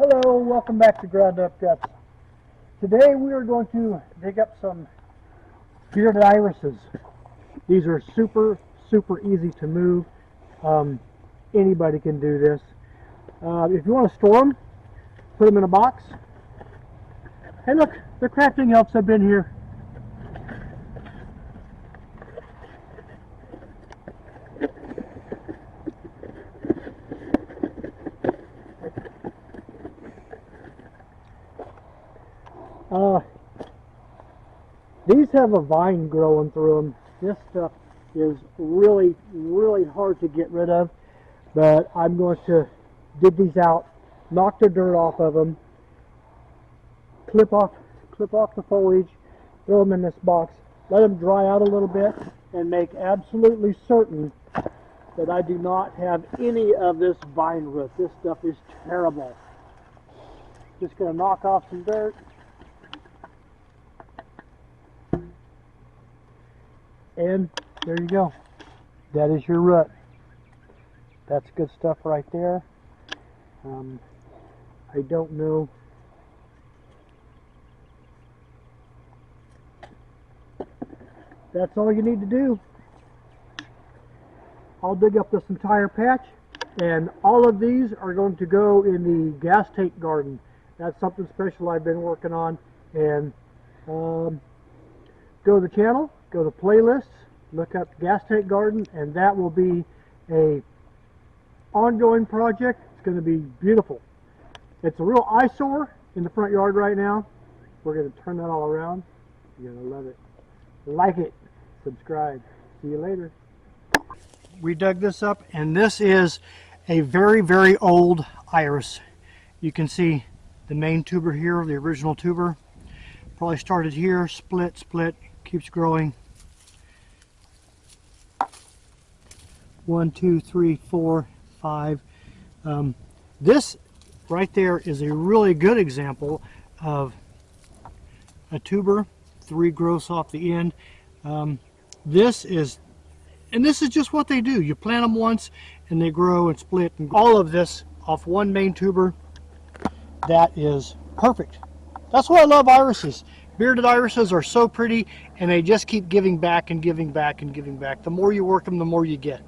Hello, welcome back to Ground Up Guts. Today we are going to dig up some bearded irises. These are super easy to move. Anybody can do this. If you want to store them, put them in a box. Hey look, the crafting elves have been here. These have a vine growing through them. This stuff is really hard to get rid of, but I'm going to dig these out, knock the dirt off of them, clip off the foliage, throw them in this box, let them dry out a little bit, and make absolutely certain that I do not have any of this vine root. This stuff is terrible. Just going to knock off some dirt. And there you go. That is your root. That's good stuff right there. I don't know. That's all you need to do. I'll dig up this entire patch, and all of these are going to go in the gas tank garden. That's something special I've been working on. And go to the channel, go to playlists, look up gas tank garden, and that will be a ongoing project. It's going to be beautiful. It's a real eyesore in the front yard right now. We're going to turn that all around. You're going to love it. Like it, subscribe. See you later. We dug this up, and this is a very old iris. You can see the main tuber here, the original tuber. Probably started here, split, keeps growing. 1, 2, 3, 4, 5. This right there is a really good example of a tuber, 3 growths off the end. This is just what they do. You plant them once and they grow and split, and all of this off one main tuber. That is perfect. That's why I love irises. Bearded irises are so pretty, and they just keep giving back and giving back and giving back. The more you work them, the more you get.